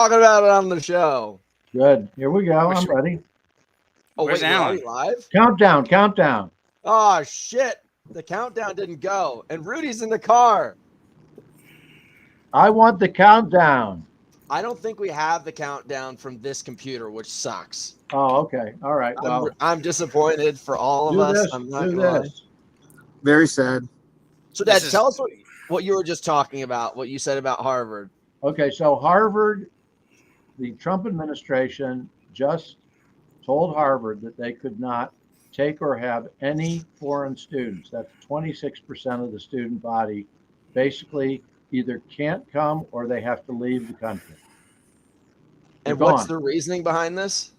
talking about it on the show. Good. Here we go. I'm ready. Oh, Where's wait, we're Alan? already live? Countdown. Oh, shit. The countdown didn't go. And Rudy's in the car. I want the countdown. I don't think we have the countdown from this computer, which sucks. Oh, okay. All right. Well, I'm disappointed for all of do us. this. I'm not Do gonna lie. this. Very sad. So, Dad, tell us what you were just talking about, what you said about Harvard. Okay. So Harvard, the Trump administration just told Harvard that they could not take or have any foreign students. That's 26% of the student body. Basically, either can't come or they have to leave the country. And what's the reasoning behind this?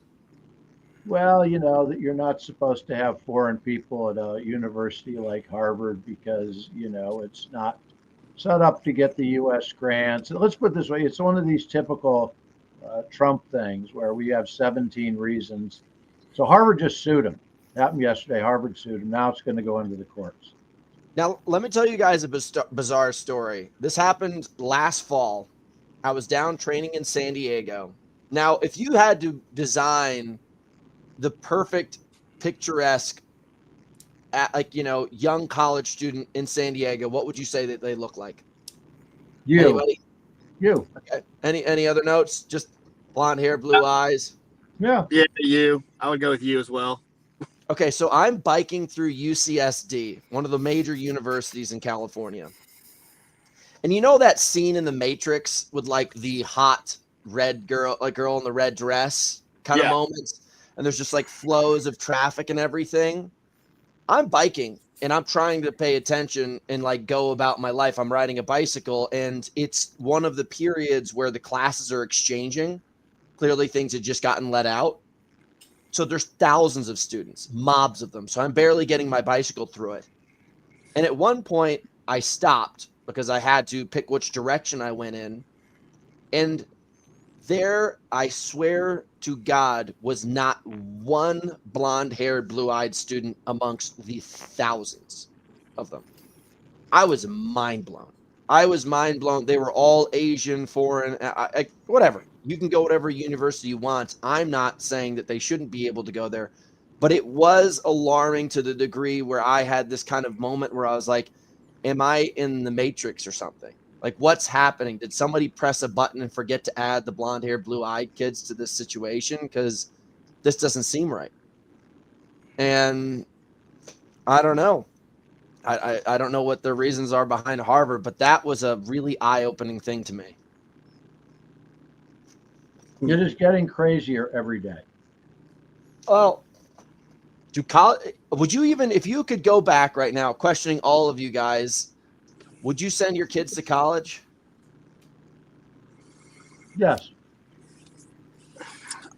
Well, you know that you're not supposed to have foreign people at a university like Harvard because, you know, it's not set up to get the U.S. grants. And let's put it this way. It's one of these typical Trump things where we have 17 reasons. So Harvard just sued him. Happened yesterday. Harvard sued him. Now it's going to go into the courts. Now, let me tell you guys a bizarre story. This happened last fall. I was down training in San Diego. Now, if you had to design the perfect, picturesque, young college student in San Diego, what would you say that they look like? You. Anybody? You. Okay. Any other notes? Just blonde hair, blue eyes? Yeah. Yeah, you. I would go with you as well. Okay, so I'm biking through UCSD, one of the major universities in California. And you know that scene in The Matrix with like the hot red girl, like girl in the red dress kind of moments? And there's just like flows of traffic and everything. I'm biking and I'm trying to pay attention and like go about my life. I'm riding a bicycle and it's one of the periods where the classes are exchanging. Clearly things had just gotten let out. So there's thousands of students, mobs of them. So I'm barely getting my bicycle through it. And at one point I stopped because I had to pick which direction I went in. And there, I swear to God, was not one blonde-haired, blue-eyed student amongst the thousands of them. I was mind blown. They were all Asian, foreign, whatever. You can go whatever university you want. I'm not saying that they shouldn't be able to go there, but it was alarming to the degree where I had this kind of moment where I was like, am I in the Matrix or something? Like, what's happening? Did somebody press a button and forget to add the blonde-haired, blue-eyed kids to this situation? Because this doesn't seem right. And I don't know. I don't know what the reasons are behind Harvard, but that was a really eye-opening thing to me. It is getting crazier every day. Well, would you even, if you could go back right now, questioning all of you guys, would you send your kids to college? Yes.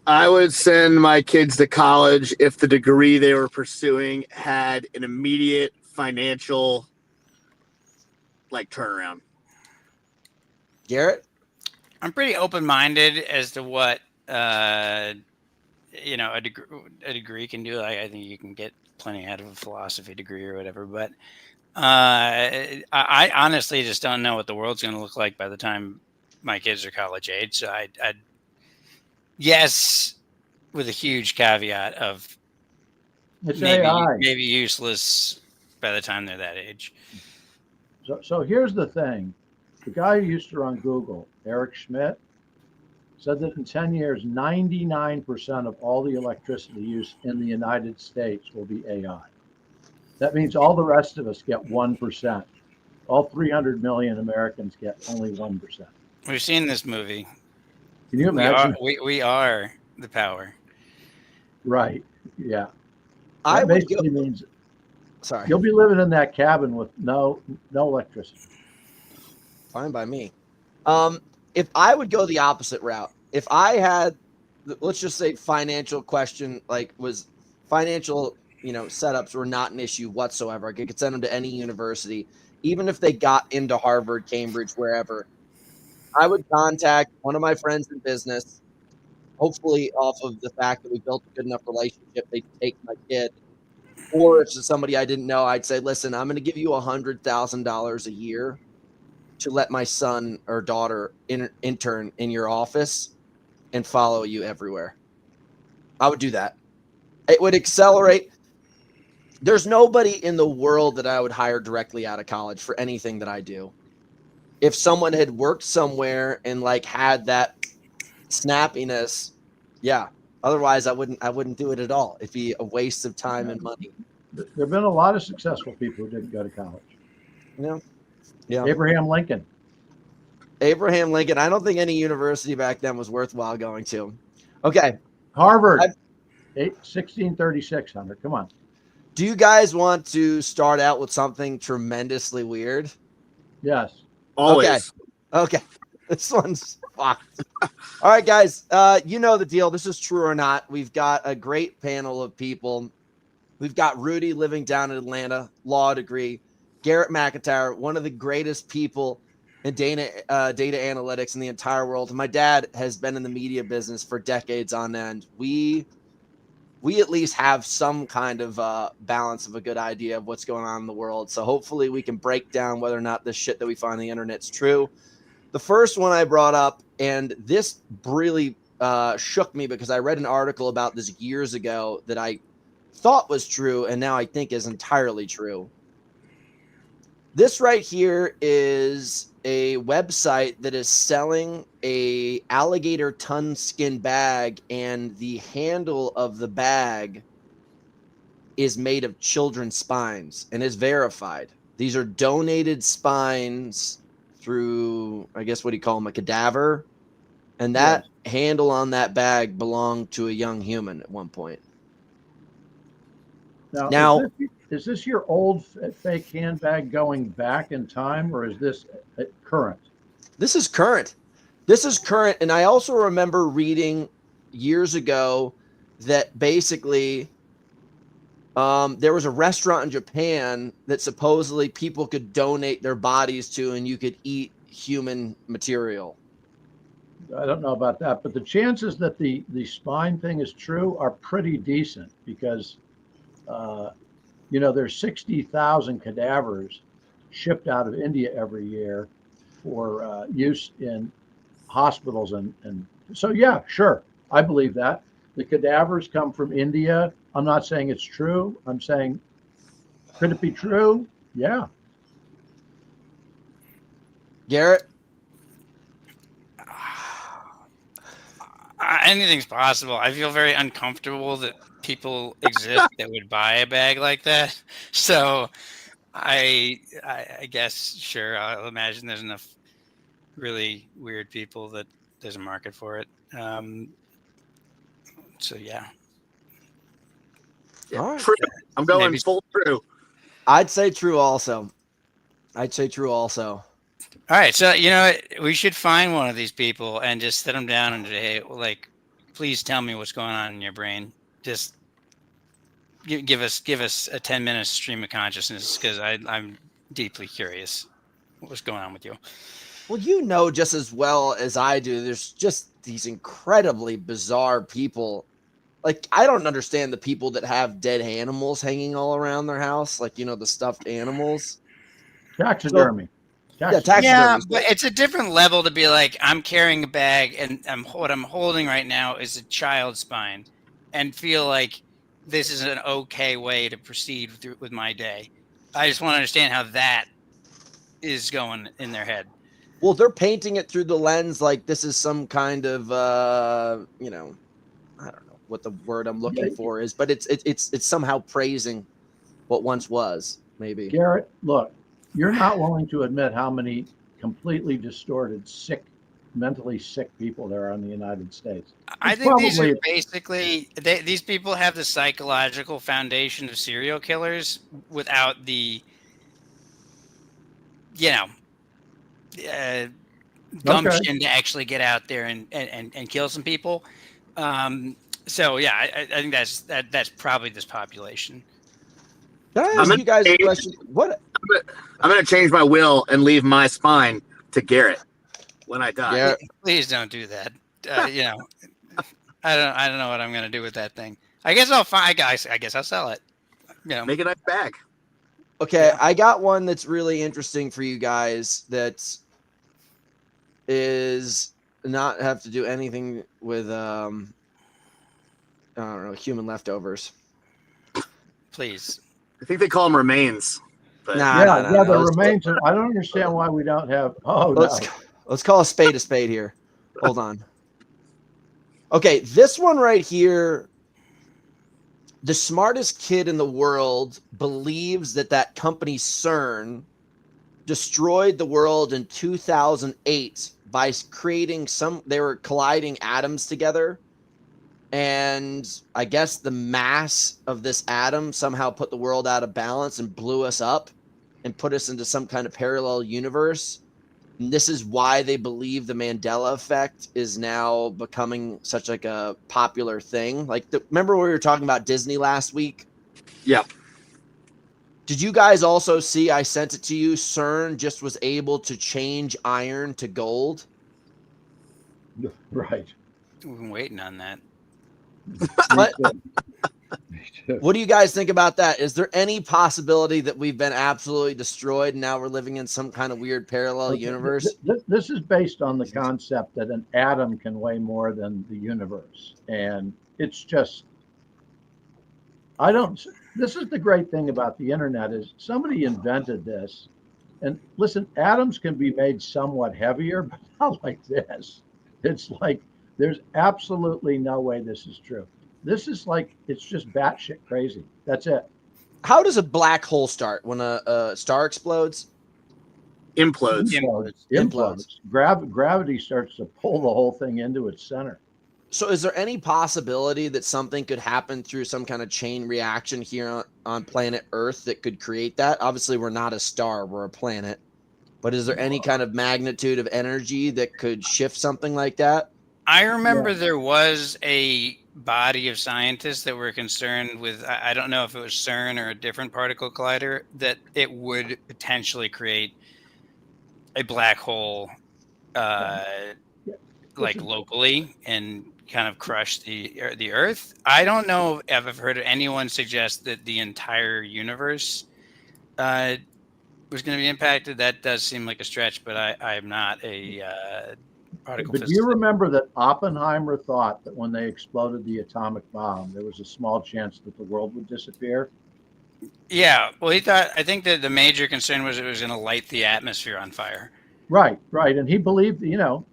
I would send my kids to college if the degree they were pursuing had an immediate financial turnaround. Garrett? I'm pretty open-minded as to what a degree can do. I think you can get plenty out of a philosophy degree or whatever, but I honestly just don't know what the world's going to look like by the time my kids are college age. So I'd yes, with a huge caveat of it's maybe useless by the time they're that age. So here's the thing. The guy who used to run Google, Eric Schmidt, said that in 10 years, 99% of all the electricity use in the United States will be AI. That means all the rest of us get 1%. All 300 million Americans get only 1%. We've seen this movie. Can you imagine? We are the power. Right. Yeah. That basically means sorry. You'll be living in that cabin with no electricity. Fine by me. If I would go the opposite route, if I had, let's just say financial question, was financial, setups were not an issue whatsoever. I could send them to any university, even if they got into Harvard, Cambridge, wherever. I would contact one of my friends in business, hopefully off of the fact that we built a good enough relationship, they'd take my kid. Or if it's somebody I didn't know, I'd say, listen, I'm going to give you $100,000 a year to let my son or daughter intern in your office. and follow you everywhere. I would do that. It would accelerate. There's nobody in the world that I would hire directly out of college for anything that I do. If someone had worked somewhere and like had that snappiness, yeah. Otherwise, I wouldn't do it at all. It'd be a waste of time and money. There have been a lot of successful people who didn't go to college. Yeah. Abraham Lincoln. Abraham Lincoln. I don't think any university back then was worthwhile going to. Okay. Harvard. 1636, Hunter. Come on. Do you guys want to start out with something tremendously weird? Yes. Always. Okay. This one's fucked. All right, guys. You know the deal. This is true or not. We've got a great panel of people. We've got Rudy living down in Atlanta, law degree. Garrett McIntyre, one of the greatest people in data analytics in the entire world. My dad has been in the media business for decades on end. We at least have some kind of balance of a good idea of what's going on in the world. So hopefully we can break down whether or not this shit that we find on the internet's true. The first one I brought up, and this really shook me because I read an article about this years ago that I thought was true and now I think is entirely true. This right here is a website that is selling a alligator ton skin bag, and the handle of the bag is made of children's spines and is verified. These are donated spines through, I guess, what do you call them, a cadaver? And that handle on that bag belonged to a young human at one point. Now is this your old fake handbag going back in time, or is this current? This is current. This is current. And I also remember reading years ago that basically there was a restaurant in Japan that supposedly people could donate their bodies to and you could eat human material. I don't know about that, but the chances that the spine thing is true are pretty decent because there's 60,000 cadavers shipped out of India every year for use in hospitals. And so, yeah, sure. I believe that. The cadavers come from India. I'm not saying it's true. I'm saying, could it be true? Yeah. Garrett? Anything's possible. I feel very uncomfortable that people exist that would buy a bag like that. So I guess, sure, I'll imagine there's enough really weird people that there's a market for it. So, yeah. All right. True. I'm going Maybe. full true. I'd say true also. All right, so we should find one of these people and just sit them down and say, hey, please tell me what's going on in your brain. Just give us a 10-minute stream of consciousness because I'm deeply curious what's going on with you. Well, just as well as I do, there's just these incredibly bizarre people. Like, I don't understand the people that have dead animals hanging all around their house, like, the stuffed animals. Taxidermy. Taxidermy. Yeah, but it's a different level to be like, I'm carrying a bag and what I'm holding right now is a child's spine and feel like this is an okay way to proceed with my day. I just want to understand how that is going in their head. Well, they're painting it through the lens like this is some kind of, I don't know what the word I'm looking for is, but it's somehow praising what once was, maybe. Garrett, look. You're not willing to admit how many completely distorted, mentally sick people there are in the United States. I think these are basically, these people have the psychological foundation of serial killers without the, gumption to actually get out there and kill some people. So, yeah, I think that's probably this population. Can I ask you guys a question? What? I'm going to change my will and leave my spine to Garrett when I die. Garrett. Please don't do that. I don't know what I'm going to do with that thing. I guess I'll find. I guess I'll sell it. Make a nice bag. Okay, yeah. I got one that's really interesting for you guys. That is not have to do anything with I don't know, human leftovers. Please. I think they call them remains. But Nah, Yeah, nah. the remains. I don't understand why we don't have. Oh no. Let's call a spade here. Hold on. Okay, this one right here. The smartest kid in the world believes that company CERN destroyed the world in 2008 by creating they were colliding atoms together. And I guess the mass of this atom somehow put the world out of balance and blew us up and put us into some kind of parallel universe. And this is why they believe the Mandela effect is now becoming such like a popular thing. Like, remember we were talking about Disney last week? Yeah. Did you guys also see, I sent it to you, CERN just was able to change iron to gold? Right. We've been waiting on that. What? Me too. What do you guys think about that? Is there any possibility that we've been absolutely destroyed and now we're living in some kind of weird parallel universe? This is based on the concept that an atom can weigh more than the universe. And it's just, this is the great thing about the internet is somebody invented this. And listen, atoms can be made somewhat heavier, but not like this. It's like, there's absolutely no way this is true. This is like, it's just batshit crazy. That's it. How does a black hole start when a star explodes? Implodes. Implodes. Gravity starts to pull the whole thing into its center. So is there any possibility that something could happen through some kind of chain reaction here on planet Earth that could create that? Obviously, we're not a star, we're a planet. But is there any kind of magnitude of energy that could shift something like that? I remember there was a body of scientists that were concerned with, I don't know if it was CERN or a different particle collider, that it would potentially create a black hole like locally and kind of crush the Earth. I don't know if I've heard anyone suggest that the entire universe was going to be impacted. That does seem like a stretch, but I am not a particle physicist. Do you remember that Oppenheimer thought that when they exploded the atomic bomb, there was a small chance that the world would disappear? Yeah, well, I think that the major concern was it was going to light the atmosphere on fire. Right. And he believed,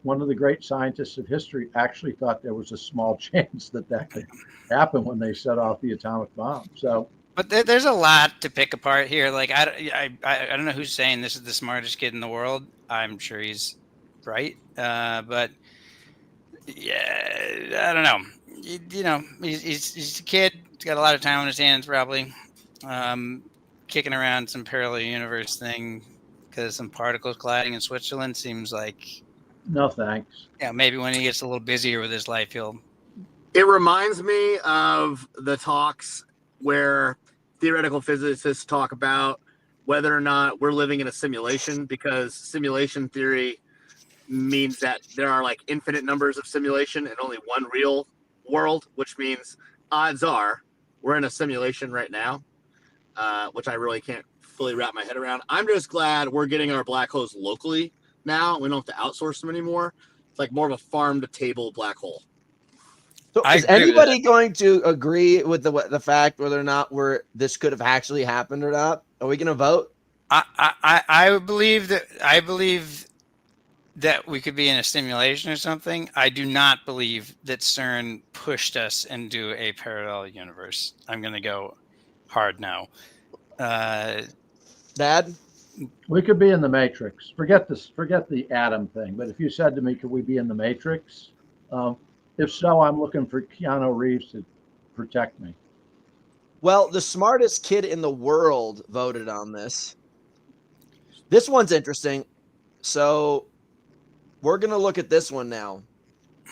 one of the great scientists of history actually thought there was a small chance that could happen when they set off the atomic bomb. So, but there's a lot to pick apart here. Like, I don't know who's saying this is the smartest kid in the world. I'm sure he's right. But yeah, I don't know. He's a kid. He's got a lot of time on his hands, probably. Kicking around some parallel universe thing because some particles colliding in Switzerland seems like no thanks. Yeah, maybe when he gets a little busier with his life, It reminds me of the talks where theoretical physicists talk about whether or not we're living in a simulation, because simulation theory means that there are like infinite numbers of simulation and only one real world, which means odds are we're in a simulation right now, which I really can't fully wrap my head around. I'm just glad we're getting our black holes locally now. We don't have to outsource them anymore. It's like more of a farm to table black hole. So is anybody going to agree with the fact whether or not this could have actually happened or not? Are we going to vote? I believe that we could be in a simulation or something. I do not believe that CERN pushed us into a parallel universe. I'm going to go hard no. Dad? We could be in the Matrix. Forget the atom thing. But if you said to me, could we be in the Matrix? If so, I'm looking for Keanu Reeves to protect me. Well, the smartest kid in the world voted on this. This one's interesting. So we're going to look at this one now.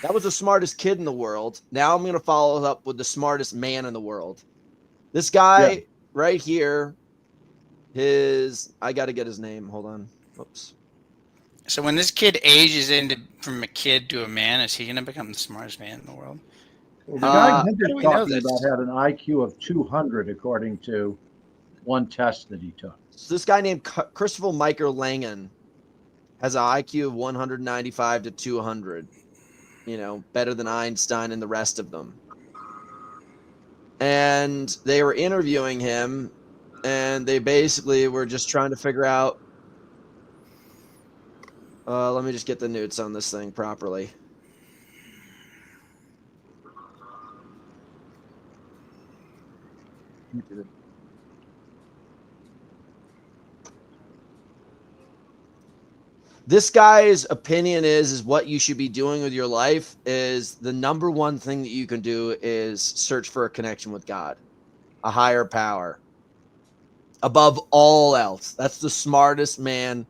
That was the smartest kid in the world. Now I'm going to follow up with the smartest man in the world. This guy right here, I got to get his name. Hold on. Oops. So when this kid ages from a kid to a man, is he going to become the smartest man in the world? Well, the guy Hendricks talking about had an IQ of 200, according to one test that he took. So this guy named Christopher Michael Langen has an IQ of 195 to 200. better than Einstein and the rest of them. And they were interviewing him, and they basically were just trying to figure out, let me just get the notes on this thing properly. This guy's opinion is what you should be doing with your life is the number one thing that you can do is search for a connection with God, a higher power, above all else. That's the smartest man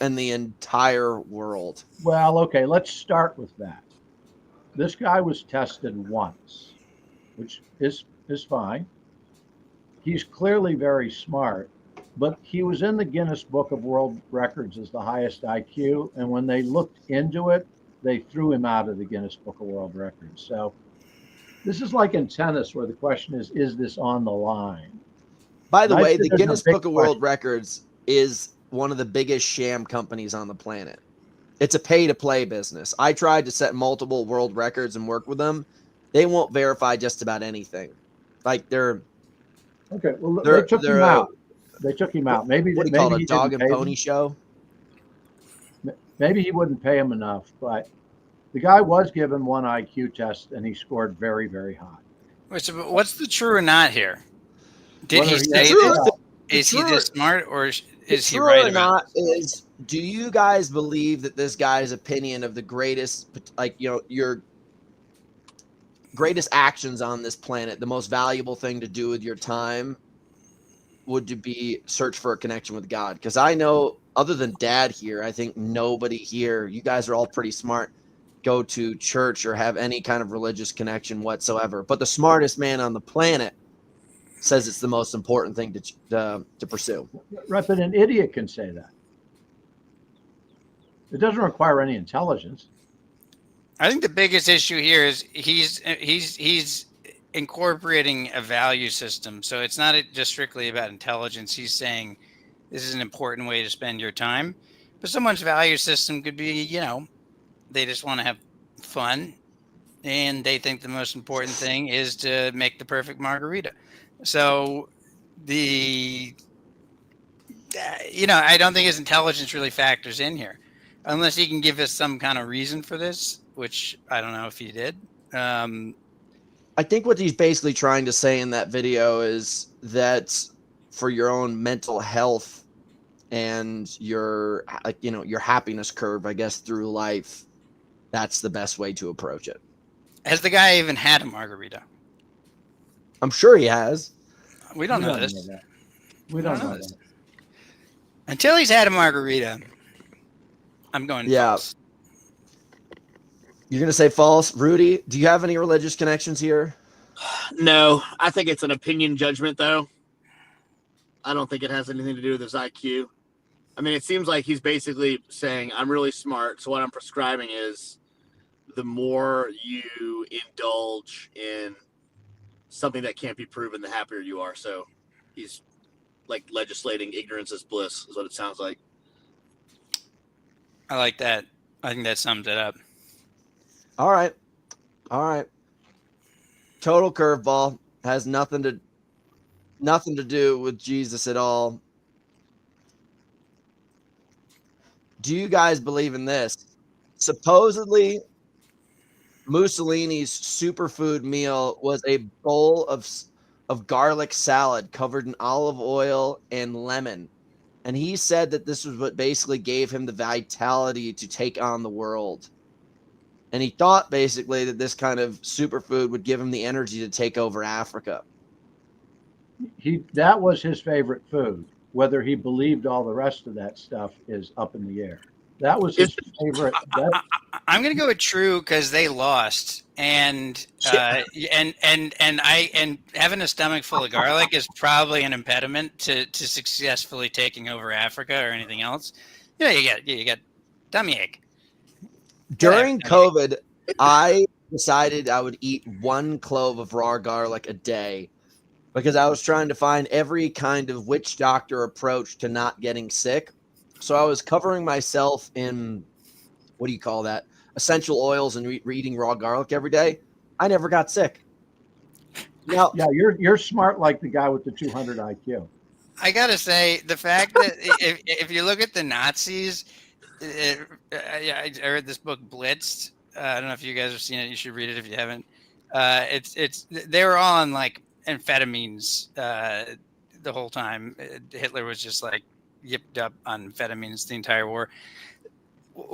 in the entire world. Well, okay, let's start with that. This guy was tested once, which is fine. He's clearly very smart, but he was in the Guinness Book of World Records as the highest IQ. And when they looked into it, they threw him out of the Guinness Book of World Records. So this is like in tennis, where the question is this on the line? By the And way, I'd say the there's a Guinness big Book of World Records is one of the biggest sham companies on the planet. It's a pay-to-play business. I tried to set multiple world records and work with them. They won't verify just about anything. Like Okay, well, they took him out. They took him out. Maybe what do you call it, maybe a he dog didn't and pay pony them. show? Maybe he wouldn't pay him enough, but the guy was given one IQ test and he scored very, very high. Wait, so what's the true or not here? Did Whether he he say has- true- this? the Is he true- this smart, or is he True right or about not this? is, do you guys believe that this guy's opinion of the greatest, your greatest actions on this planet, the most valuable thing to do with your time would be search for a connection with God? Because I know, other than Dad here, I think nobody here, you guys are all pretty smart, go to church or have any kind of religious connection whatsoever. But the smartest man on the planet says it's the most important thing to pursue. Right, but an idiot can say that. It doesn't require any intelligence. I think the biggest issue here is he's incorporating a value system. So it's not just strictly about intelligence. He's saying this is an important way to spend your time. But someone's value system could be, they just want to have fun, and they think the most important thing is to make the perfect margarita. So I don't think his intelligence really factors in here, unless he can give us some kind of reason for this, which I don't know if he did. I think what he's basically trying to say in that video is that for your own mental health and your happiness curve, I guess, through life, that's the best way to approach it. Has the guy even had a margarita? I'm sure he has. We don't know this. that. We don't know this. that. Until he's had a margarita, I'm going false. You're going to say false. Rudy, do you have any religious connections here? No, I think it's an opinion judgment, though. I don't think it has anything to do with his IQ. I mean, it seems like he's basically saying, I'm really smart, so what I'm prescribing is the more you indulge in something that can't be proven, the happier you are. So he's like legislating ignorance is bliss, is what it sounds like. I like that. I think that sums it up. All right. Total curveball. Has nothing to do with Jesus at all. Do you guys believe in this? Supposedly, Mussolini's superfood meal was a bowl of garlic salad covered in olive oil and lemon. And he said that this was what basically gave him the vitality to take on the world. And he thought basically that this kind of superfood would give him the energy to take over Africa. That was his favorite food. Whether he believed all the rest of that stuff is up in the air. That was his favorite. I'm going to go with true because they lost, and having a stomach full of garlic is probably an impediment to successfully taking over Africa or anything else. You got tummy ache. During COVID, I decided I would eat 1 clove of raw garlic a day because I was trying to find every kind of witch doctor approach to not getting sick. So I was covering myself in, what do you call that? essential oils and eating raw garlic every day, I never got sick. Now, Yeah, you're smart like the guy with the 200 IQ. I gotta say, the fact that if you look at the Nazis, I read this book Blitzed. I don't know if you guys have seen it. You should read it if you haven't. They were all on like amphetamines the whole time. Hitler was just like yipped up on amphetamines the entire war.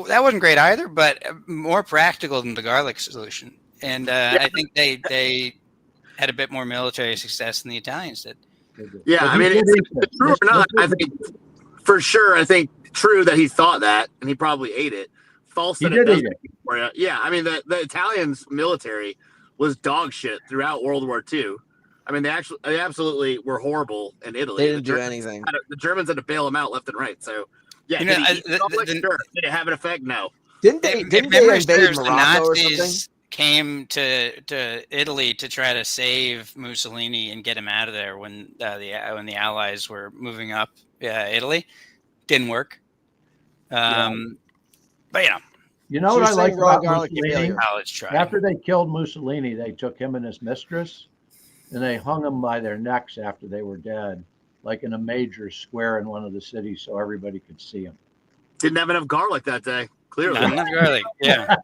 That wasn't great either, but more practical than the garlic solution. And I think they had a bit more military success than the Italians did. Yeah, I mean, it's true or not, I think for sure. I think true that he thought that, and he probably ate it. False that it doesn't. Yeah, I mean, the Italians' military was dog shit throughout World War II. I mean, they absolutely were horrible in Italy. They didn't do anything. The Germans had to bail them out left and right. So, yeah, You know, did it have an effect? No. Didn't they invade Morocco or something? Came to Italy to try to save Mussolini and get him out of there when the Allies were moving up Italy. Didn't work. But you know what I like about Mussolini? Try. After they killed Mussolini, they took him and his mistress, and they hung them by their necks after they were dead, like in a major square in one of the cities, so everybody could see them. Didn't have enough garlic that day. Clearly, not enough garlic. Yeah.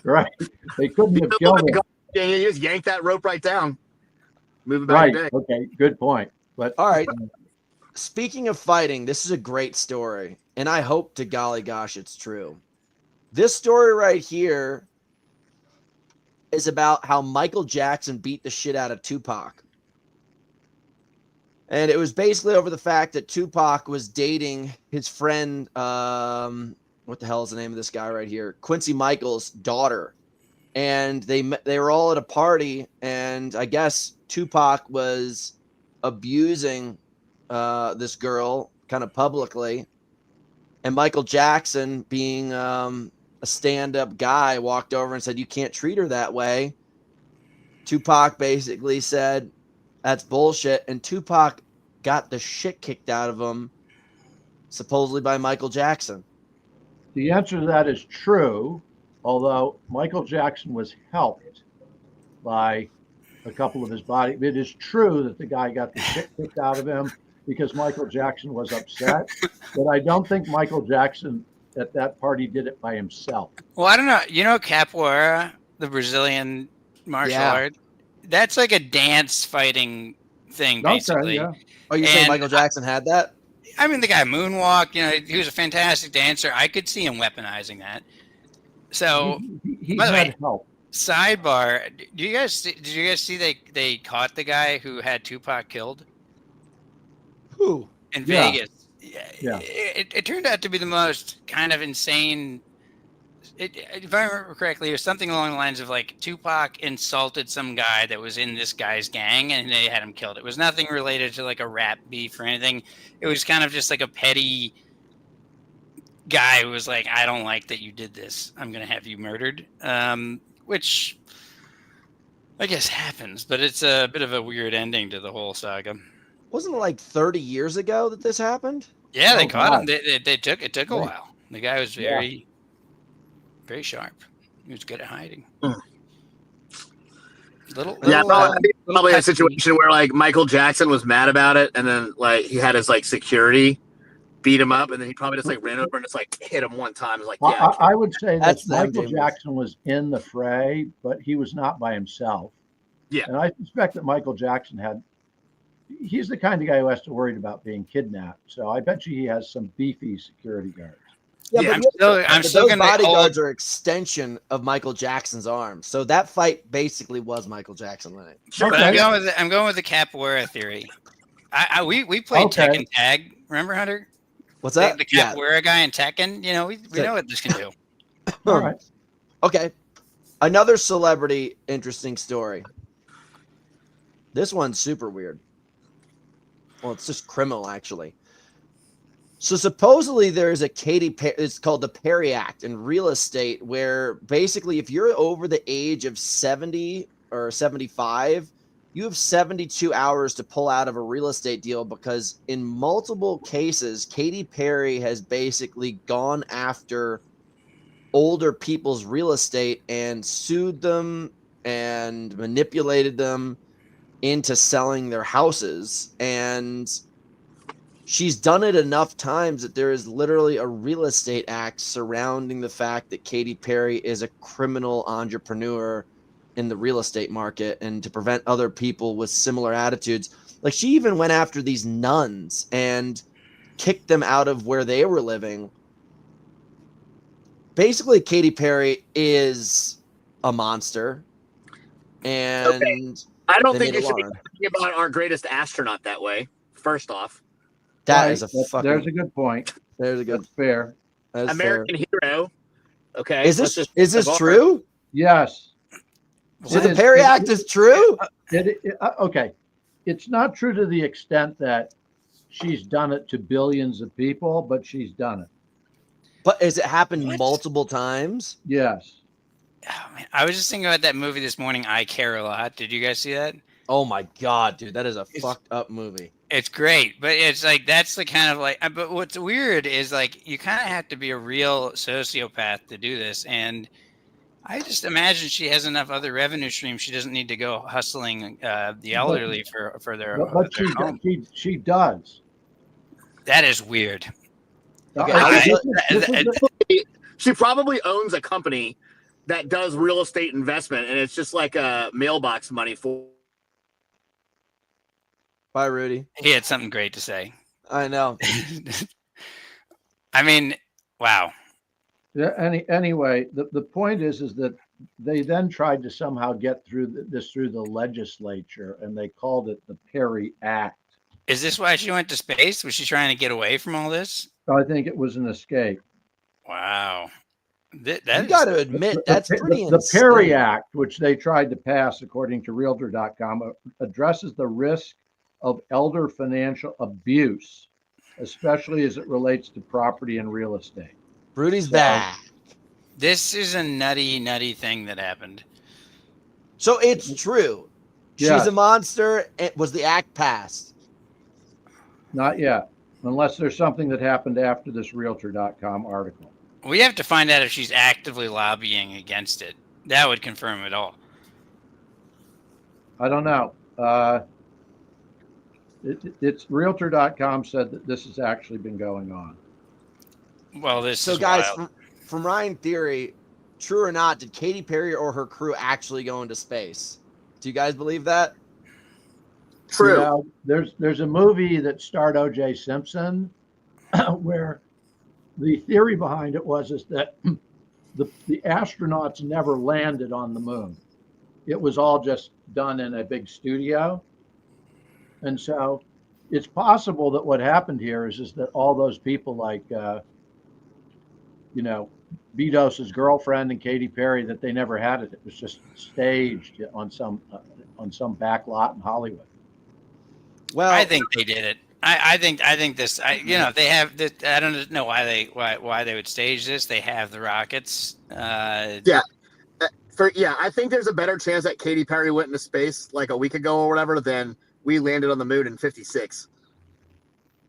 Right. They couldn't have killed him. Yeah, you just yank that rope right down. Move about Right. your day. Okay. Good point. But all right. Speaking of fighting, this is a great story, and I hope to golly gosh it's true. This story right here is about how Michael Jackson beat the shit out of Tupac. And it was basically over the fact that Tupac was dating his friend, what the hell is the name of this guy right here? Quincy Michaels' daughter. And they were all at a party, and I guess Tupac was abusing this girl kind of publicly. And Michael Jackson, being a stand-up guy, walked over and said, "You can't treat her that way." Tupac basically said, "That's bullshit." And Tupac got the shit kicked out of him, supposedly by Michael Jackson. The answer to that is true, although Michael Jackson was helped by a couple of his body. It is true that the guy got the shit kicked out of him because Michael Jackson was upset, but I don't think Michael Jackson at that party did it by himself. Well, I don't know. You know capoeira, the Brazilian martial art? That's like a dance fighting thing, basically. Yeah. Oh, you saying Michael Jackson had that? I mean, the guy moonwalked. You know, he was a fantastic dancer. I could see him weaponizing that. So, he by the had way, help. Sidebar: did you guys see they caught the guy who had Tupac killed? Who? In Vegas. Yeah. It turned out to be the most kind of insane. If I remember correctly, it was something along the lines of like Tupac insulted some guy that was in this guy's gang and they had him killed. It was nothing related to like a rap beef or anything. It was kind of just like a petty guy who was like, "I don't like that you did this. I'm going to have you murdered." Which I guess happens, but it's a bit of a weird ending to the whole saga. Wasn't it like 30 years ago that this happened? Yeah, they caught him. It took a while. The guy was very sharp. He was good at hiding. Probably a situation where like Michael Jackson was mad about it, and then like he had his like security beat him up, and then he probably just like ran over and just like hit him one time. Like, yeah, I would say that Michael James. Jackson was in the fray, but he was not by himself. Yeah, and I suspect that Michael Jackson he's the kind of guy who has to worry about being kidnapped. So I bet you he has some beefy security guards. Yeah, I'm still those gonna bodyguards are extension of Michael Jackson's arms. So that fight basically was Michael Jackson winning. Sure, but I'm going with the capoeira theory. We played Tekken Tag. Remember, Hunter? What's that? The capoeira guy in Tekken. You know, we know what this can do. All right. Okay. Another celebrity interesting story. This one's super weird. Well, it's just criminal, actually. So supposedly there's a Katy Perry, it's called the Perry Act in real estate, where basically if you're over the age of 70 or 75, you have 72 hours to pull out of a real estate deal, because in multiple cases, Katy Perry has basically gone after older people's real estate and sued them and manipulated them into selling their houses. And she's done it enough times that there is literally a real estate act surrounding the fact that Katy Perry is a criminal entrepreneur in the real estate market, and to prevent other people with similar attitudes. Like, she even went after these nuns and kicked them out of where they were living. Basically, Katy Perry is a monster. And Okay. I don't they think made you a should be law. thinking about our greatest astronaut that way, first off. That Right, is a there's fucking. a good point. There's a good. That's fair. That's American hero. Okay. Is let's this just is this bar. true? Yes. So It the is- Perry it- Act is true? Okay. It's not true to the extent that she's done it to billions of people, but she's done it. But has it happened What? multiple times? Yes. Oh, man. I was just thinking about that movie this morning, I Care a Lot. Did you guys see that? Oh my god, dude, that is a It's- fucked up movie. It's great, but it's like that's the kind of like. But what's weird is like you kind of have to be a real sociopath to do this, and I just imagine she has enough other revenue streams. She doesn't need to go hustling the elderly for their. But their home. she does. That is weird. Okay, I- I- this is- She probably owns a company that does real estate investment, and it's just like a mailbox money for. Bye, Rudy. He had something great to say. I know. I mean, wow. Yeah, anyway, the point is that they then tried to somehow get through this through the legislature, and they called it the Perry Act. Is this why she went to space? Was she trying to get away from all this? I think it was an escape. Wow. That You is- got to admit that's pretty The Perry insane. Act, which they tried to pass, according to realtor.com, addresses the risk of elder financial abuse, especially as it relates to property and real estate. Rudy's So- back. This is a nutty thing that happened. So it's true. Yeah. She's a monster. Was the act passed? Not yet, unless there's something that happened after this realtor.com article. We have to find out if she's actively lobbying against it. That would confirm it all. I don't know. It's realtor.com said that this has actually been going on. Well, this So is guys, wild. from Ryan Theory, true or not, did Katy Perry or her crew actually go into space? Do you guys believe that? True. You know, there's a movie that starred O.J. Simpson where the theory behind it is that the astronauts never landed on the moon. It was all just done in a big studio. And so it's possible that what happened here is that all those people like, Bedos's girlfriend and Katy Perry, that they never had it. It was just staged on some back lot in Hollywood. Well, I think they did it. I think this. If they have this, I don't know why they would stage this. They have the rockets. I think there's a better chance that Katy Perry went into space like a week ago or whatever than we landed on the moon in 56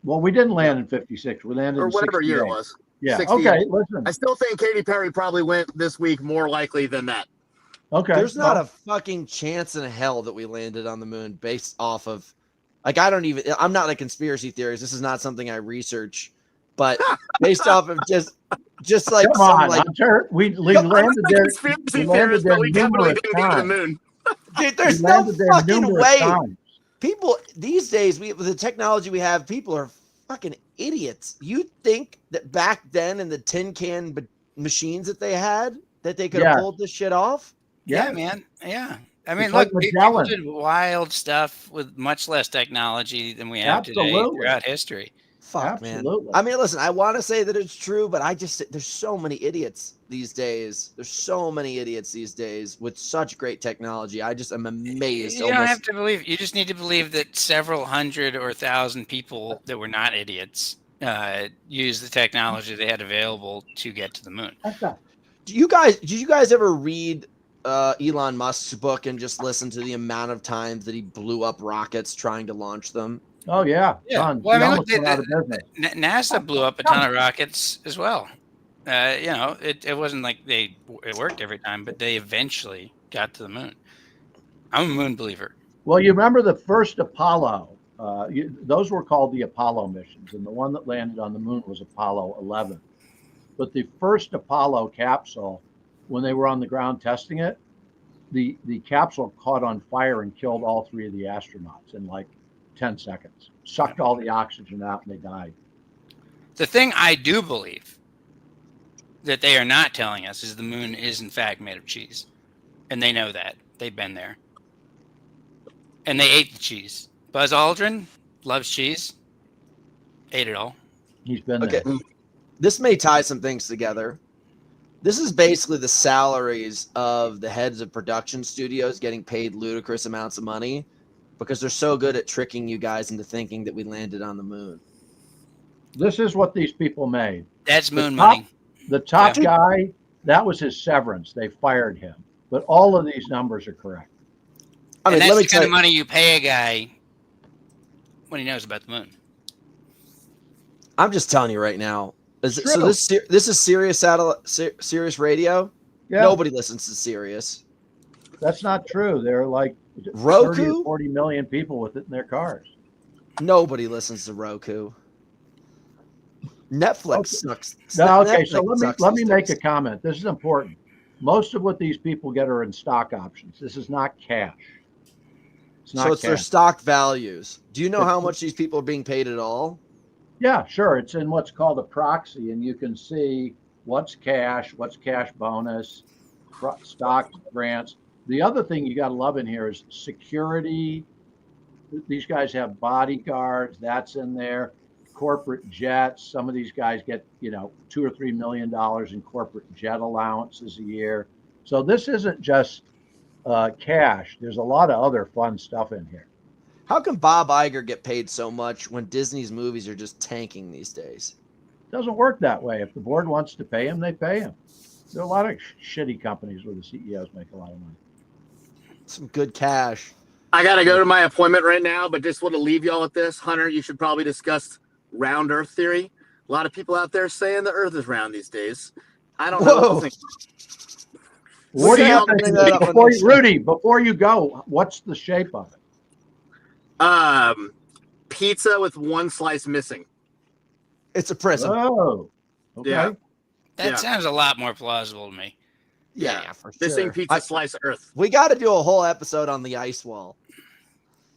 Well, we didn't land in 56. We landed or in whatever year it 68. was. Yeah. 68. Okay. Listen. I still think Katy Perry probably went this week more likely than that. Okay. there's not a fucking chance in hell that we landed on the moon based off of, like, I'm not a conspiracy theorist. This is not something I research, but based off of just like Come some on, like, Hunter. We I'm not landed a there. conspiracy we landed theorist, there but we definitely numerous didn't get to the times. moon. dude, there's We no landed there fucking numerous way. times. People these days, with the technology we have, people are fucking idiots. You think that back then in the tin can machines that they had, that they could have Yeah. pulled this shit off? Yeah, man. Yeah. I mean, It's like look, people Magellan. did wild stuff with much less technology than we have today Absolutely. throughout history. Fuck, man. Absolutely. I mean, listen, I want to say that it's true, but there's so many idiots these days. There's so many idiots these days with such great technology. I just am amazed. You don't have to believe. You just need to believe that several hundred or thousand people that were not idiots used the technology they had available to get to the moon. Did you guys ever read Elon Musk's book and just listen to the amount of times that he blew up rockets trying to launch them? Oh yeah. Yeah. Tons. Well, I He mean, almost look, went out of business. NASA blew up a ton of rockets as well. It wasn't like it worked every time, but they eventually got to the moon. I'm a moon believer. Well, you remember the first Apollo. Those were called the Apollo missions, and the one that landed on the moon was Apollo 11. But the first Apollo capsule, when they were on the ground testing it, the capsule caught on fire and killed all 3 of the astronauts in like 10 seconds. Sucked all the oxygen out and they died. The thing I do believe that they are not telling us is the moon is in fact made of cheese. And they know that. They've been there. And they ate the cheese. Buzz Aldrin loves cheese. Ate it all. He's been there. Okay. This may tie some things together. This is basically the salaries of the heads of production studios getting paid ludicrous amounts of money because they're so good at tricking you guys into thinking that we landed on the moon. This is what these people made. That's moon money. The top guy, that was his severance. They fired him. But all of these numbers are correct. I mean, that's the kind of money you pay a guy when he knows about the moon. I'm just telling you right now. So this is Sirius satellite, Sirius radio. Yeah. Nobody listens to Sirius. That's not true. There are like Roku? 30 or 40 million people with it in their cars. Nobody listens to Roku. Netflix sucks. No, okay, Netflix so let me make a comment. This is important. Most of what these people get are in stock options. This is not cash. It's their stock values. Do you know how much these people are being paid at all? Yeah, sure. It's in what's called a proxy, and you can see what's cash bonus, stock grants. The other thing you got to love in here is security. These guys have bodyguards. That's in there. Corporate jets. Some of these guys get, $2 or $3 million in corporate jet allowances a year. So this isn't just cash. There's a lot of other fun stuff in here. How can Bob Iger get paid so much when Disney's movies are just tanking these days? It doesn't work that way. If the board wants to pay him, they pay him. There are a lot of shitty companies where the CEOs make a lot of money. Some good cash. I got to go to my appointment right now, but just want to leave y'all with this. Hunter, you should probably discuss round Earth theory. A lot of people out there saying the Earth is round these days. I don't know what to think. What do you think? Rudy, before you go, what's the shape of it? Pizza with one slice missing. It's a prism. Oh, okay. Yeah. That sounds a lot more plausible to me. Yeah, for sure. Missing pizza slice of Earth. We got to do a whole episode on the ice wall.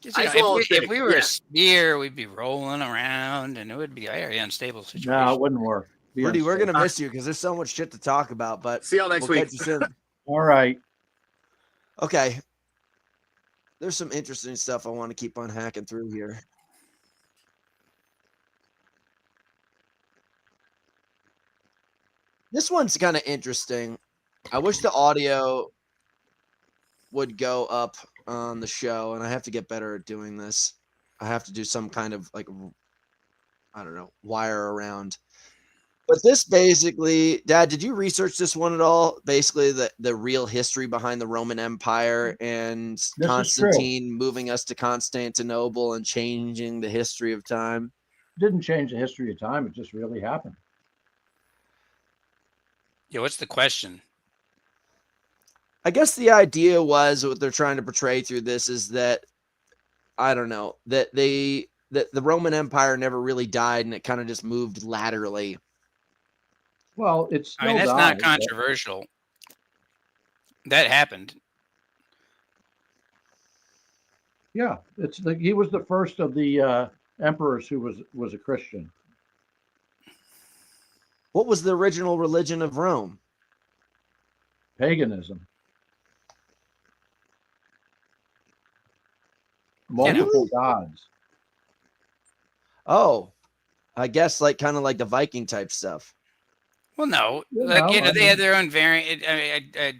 If we were a sphere, we'd be rolling around, and it would be a very unstable situation. No, it wouldn't work. Rudy, we're going to miss you because there's so much shit to talk about. But see y'all next week. Catch you soon. All right. Okay. There's some interesting stuff I want to keep on hacking through here. This one's kind of interesting. I wish the audio would go up on the show, and I have to get better at doing this. I have to do some kind of wire around. But this basically, Dad, did you research this one at all? Basically, the real history behind the Roman Empire and Constantine moving us to Constantinople and changing the history of time? It didn't change the history of time. It just really happened. Yeah, what's the question? I guess the idea was what they're trying to portray through this is that, I don't know, that the Roman Empire never really died and it kind of just moved laterally. Well, it's still that's not controversial. That happened. Yeah, he was the first of the emperors who was a Christian. What was the original religion of Rome? Paganism. Multiple gods. Oh, I guess kind of like the Viking type stuff. Well, no, they had their own variant.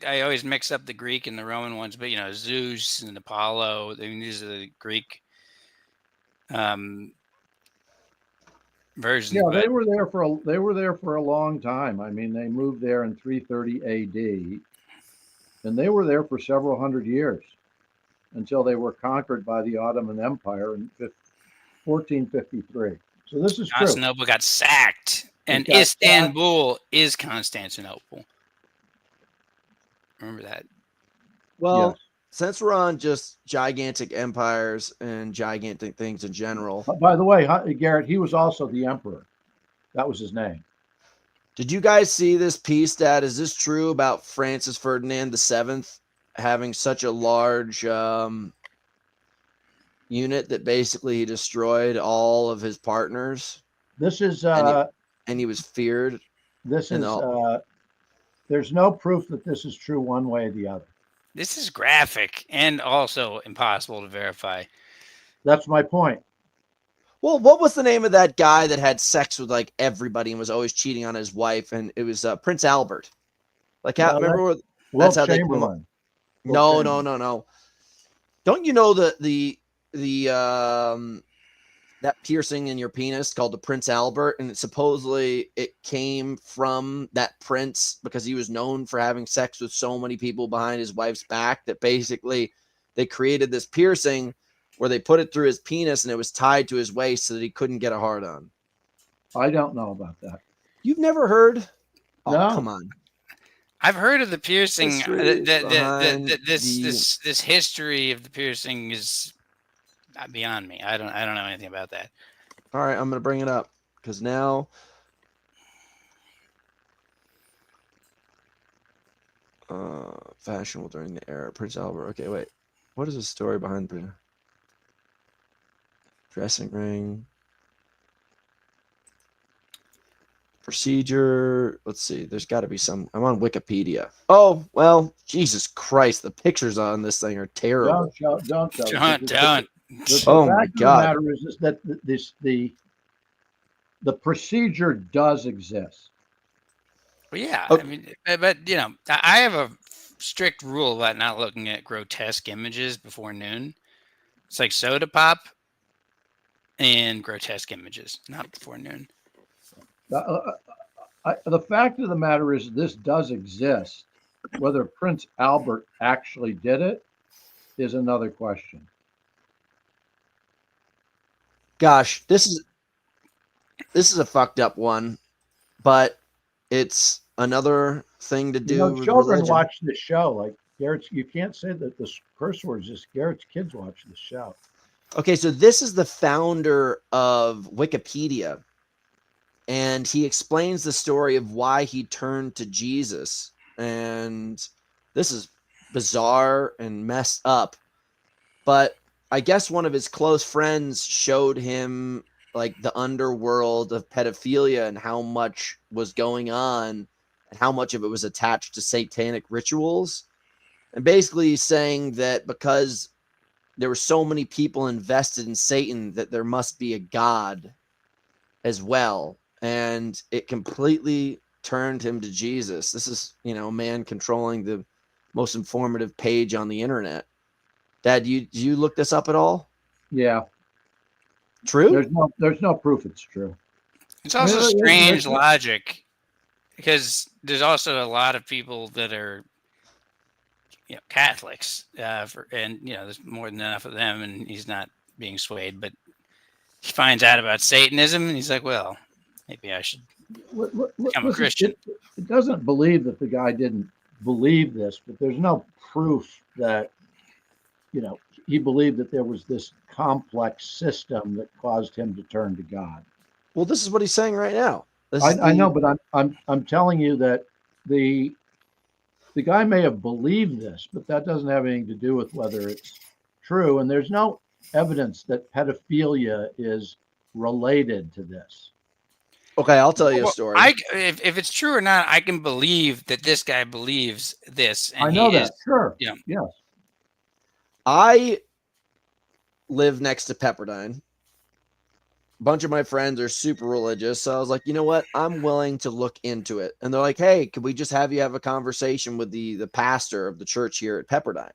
I always mix up the Greek and the Roman ones, but Zeus and Apollo. I mean, these are the Greek versions. Yeah, they were there for a long time. I mean, they moved there in 330 A.D. and they were there for several hundred years until they were conquered by the Ottoman Empire in 1453. So this is true. Constantinople got sacked. And got Istanbul is Constantinople. Remember that. Well, Yes. since we're on just gigantic empires and gigantic things in general, By the way, Garrett, he was also the emperor. That was his name. did you guys see this piece, Dad? Is this true about Francis Ferdinand VII having such a large unit that basically he destroyed all of his partners? This is and he was feared. this and is all- there's no proof that this is true one way or the other. This is graphic and also impossible to verify. That's my point. Well, what was the name of that guy that had sex with like everybody and was always cheating on his wife? And it was Prince Albert. Like, No, remember? That's Wilt how Chamberlain. No. Don't you know the that piercing in your penis called the Prince Albert, and supposedly it came from that prince because he was known for having sex with so many people behind his wife's back that basically they created this piercing where they put it through his penis and it was tied to his waist so that he couldn't get a hard on. I don't know about that. You've never heard? Oh, No. come on. I've heard of the piercing. This This history of the piercing is beyond me. I don't know anything about that. All right, I'm going to bring it up because now fashionable during the era Prince Albert. Okay, wait. What is the story behind the dressing ring? Procedure. Let's see. There's got to be some. I'm on Wikipedia. Oh, well, Jesus Christ. The pictures on this thing are terrible. Don't. Don't. Oh my God. The matter is that the procedure does exist. Well, yeah. Okay. I mean, but you know, I have a strict rule about not looking at grotesque images before noon. It's like soda pop and grotesque images, not before noon. The fact of the matter is this does exist. Whether Prince Albert actually did it is another question. Gosh, this is a fucked up one, but it's another thing to do. You know, with children religion. watch the show. Like Garrett's, you can't say that the curse words. Just Garrett's kids watch the show. Okay, so this is the founder of Wikipedia, and he explains the story of why he turned to Jesus. And this is bizarre and messed up, but I guess one of his close friends showed him like the underworld of pedophilia and how much was going on and how much of it was attached to satanic rituals. And basically saying that because there were so many people invested in Satan that there must be a God as well. And it completely turned him to Jesus. This is, a man controlling the most informative page on the internet. Dad, do you look this up at all? Yeah. True? There's no proof it's true. It's also strange logic because there's also a lot of people that are, Catholics, and there's more than enough of them, and he's not being swayed. But he finds out about Satanism, and he's like, "Well, maybe I should become a Christian." It doesn't believe that the guy didn't believe this, but there's no proof that he believed that there was this complex system that caused him to turn to God. Well, this is what he's saying right now. I know, but I'm telling you that the guy may have believed this, but that doesn't have anything to do with whether it's true. And there's no evidence that pedophilia is related to this. Okay, I'll tell you a story. If it's true or not, I can believe that this guy believes this. And I know that. Sure. Yeah. Yes. I live next to Pepperdine. A bunch of my friends are super religious. So I was like, you know what? I'm willing to look into it. And they're like, hey, could we just have you have a conversation with the pastor of the church here at Pepperdine?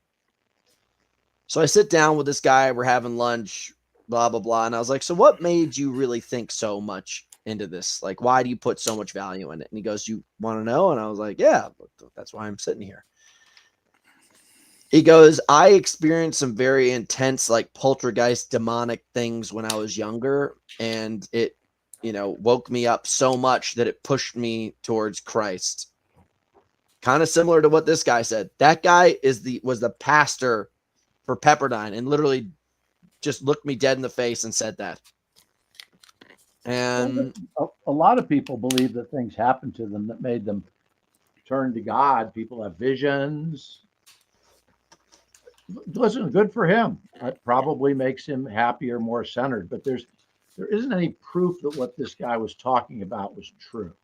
So I sit down with this guy. We're having lunch, blah, blah, blah. And I was like, so what made you really think so much into this? Like, why do you put so much value in it? And he goes, you want to know? And I was like, yeah, that's why I'm sitting here. He goes, I experienced some very intense, like poltergeist demonic things when I was younger, and it woke me up so much that it pushed me towards Christ. Kind of similar to what this guy said. That guy was the pastor for Pepperdine and literally just looked me dead in the face and said that. And a lot of people believe that things happened to them that made them turn to God. People have visions. Listen, good for him. It probably makes him happier, more centered. But there isn't any proof that what this guy was talking about was true.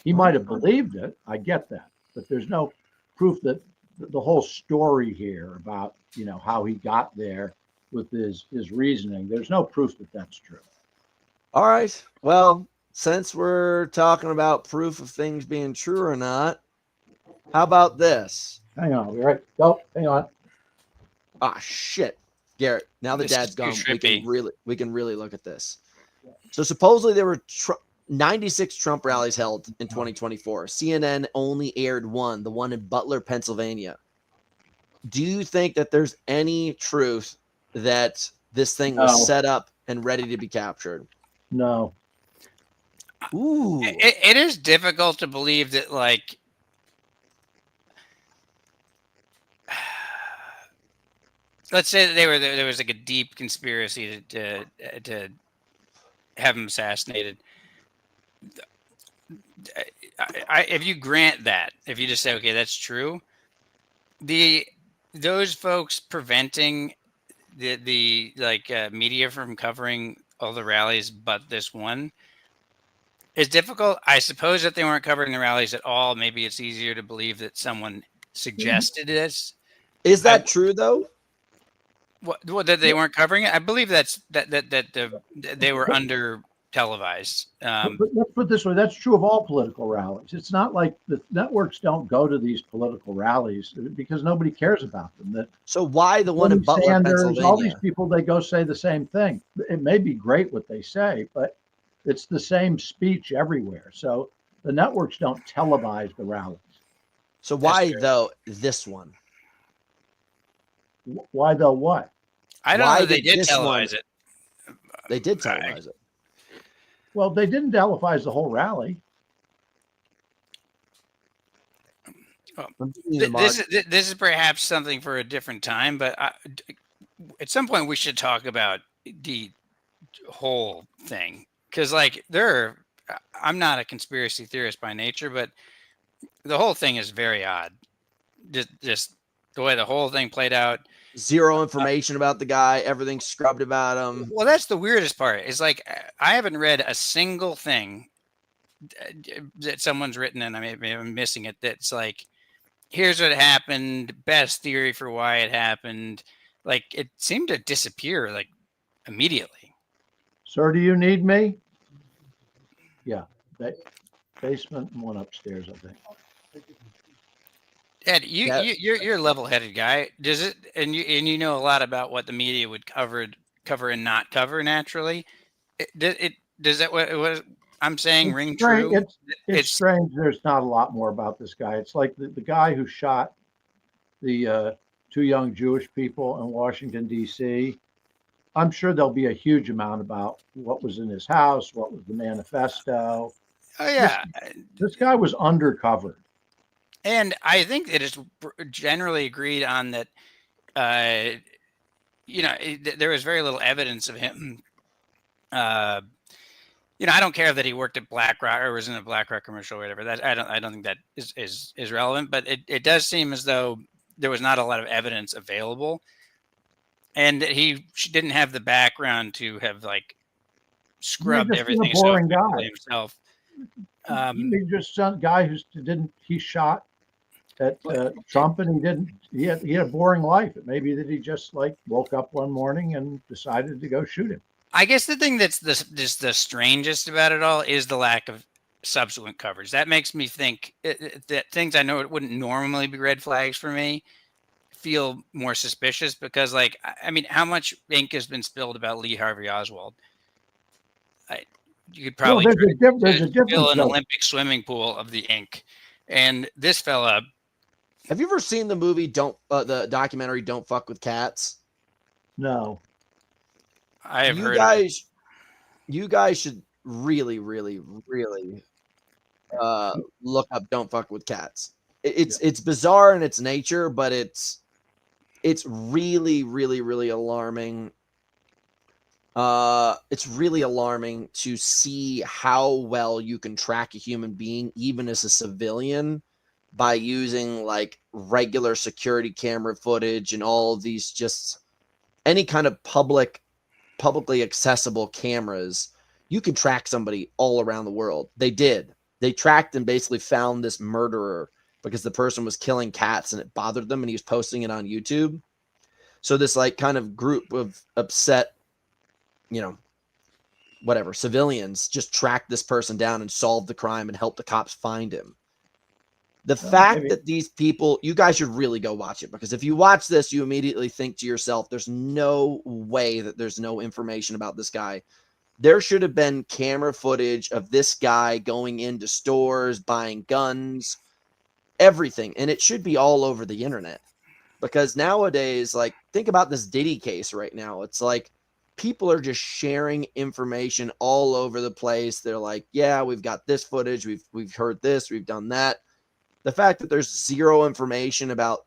He might have believed it. I get that. But there's no proof that the whole story here about, how he got there with his reasoning, there's no proof that that's true. All right. Well, since we're talking about proof of things being true or not, how about this? Hang on. All right. Go. Hang on. Ah, shit. Garrett, now that This Dad's is too gone, trippy. we can really look at this. So supposedly there were 96 Trump rallies held in 2024. CNN only aired one, the one in Butler, Pennsylvania. Do you think that there's any truth that this thing was set up and ready to be captured? No. Ooh. It is difficult to believe that, like, let's say that there was like a deep conspiracy to have him assassinated. If you grant that, if you just say, okay, that's true, those folks preventing the media from covering all the rallies but this one is difficult. I suppose that they weren't covering the rallies at all. Maybe it's easier to believe that someone suggested this. Is that true though? What that they weren't covering it? I believe that they were under televised. But let's put it this way: that's true of all political rallies. It's not like the networks don't go to these political rallies because nobody cares about them. So why the one in Butler, Sanders, Pennsylvania? all these people, they go say the same thing. It may be great what they say, but it's the same speech everywhere. So the networks don't televise the rallies. So why though this one? Why though what? I don't know. They did televise it. They did televise it. Well, they didn't televise the whole rally. Well, this is perhaps something for a different time, but at some point we should talk about the whole thing because, like, I'm not a conspiracy theorist by nature, but the whole thing is very odd. Just the way the whole thing played out. Zero information about the guy. Everything scrubbed about him. Well, that's the weirdest part. Is like I haven't read a single thing that someone's written, and I'm missing it. That's like, here's what happened. Best theory for why it happened. Like it seemed to disappear like immediately. Sir, do you need me? Yeah, basement and one upstairs, I think. Ed, you're a level-headed guy. Does it? And you know a lot about what the media would cover and not cover naturally. Does that what I'm saying ring true? It's strange. There's not a lot more about this guy. It's like the guy who shot the two young Jewish people in Washington, D.C. I'm sure there'll be a huge amount about what was in his house, what was the manifesto. Oh yeah, this guy was undercover. And I think it is generally agreed on that, there was very little evidence of him. I don't care that he worked at BlackRock or was in a BlackRock commercial or whatever. That I don't think that is relevant. But it does seem as though there was not a lot of evidence available, and he didn't have the background to have like scrubbed everything himself. He's just some guy he shot at Trump, and he had a boring life. It may be that he just like woke up one morning and decided to go shoot him. I guess the thing that's the strangest about it all is the lack of subsequent coverage. That makes me think that things I know it wouldn't normally be red flags for me feel more suspicious because, like, I mean, how much ink has been spilled about Lee Harvey Oswald? You could probably fill an Olympic swimming pool of the ink. And this fella. Have you ever seen the movie the documentary Don't Fuck with Cats? No. I have heard of it. You guys should really, really, really look up "Don't Fuck with Cats." It's bizarre in its nature, but it's really, really, really alarming. It's really alarming to see how well you can track a human being, even as a civilian, by using like regular security camera footage and all of these, just any kind of publicly accessible cameras. You can track somebody all around the world. They tracked and basically found this murderer because the person was killing cats and it bothered them, and he was posting it on YouTube. So this like kind of group of upset, whatever, civilians just tracked this person down and solved the crime and helped the cops find him. The fact that these people, you guys should really go watch it, because if you watch this, you immediately think to yourself, there's no way that there's no information about this guy. There should have been camera footage of this guy going into stores, buying guns, everything. And it should be all over the internet, because nowadays, like, think about this Diddy case right now. It's like people are just sharing information all over the place. They're like, yeah, we've got this footage. We've heard this. We've done that. The fact that there's zero information about,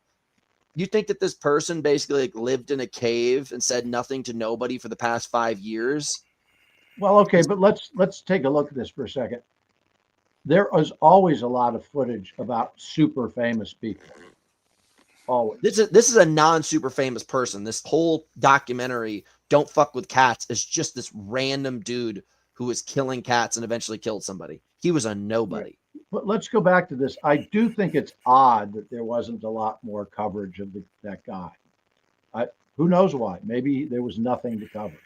you think that this person basically like lived in a cave and said nothing to nobody for the past 5 years? Well, okay, but let's take a look at this for a second. There is always a lot of footage about super famous people. Always. This is a non-super famous person. This whole documentary, Don't Fuck with Cats, is just this random dude who was killing cats and eventually killed somebody. He was a nobody. But let's go back to this. I do think it's odd that there wasn't a lot more coverage of that guy. Who knows why? Maybe there was nothing to cover.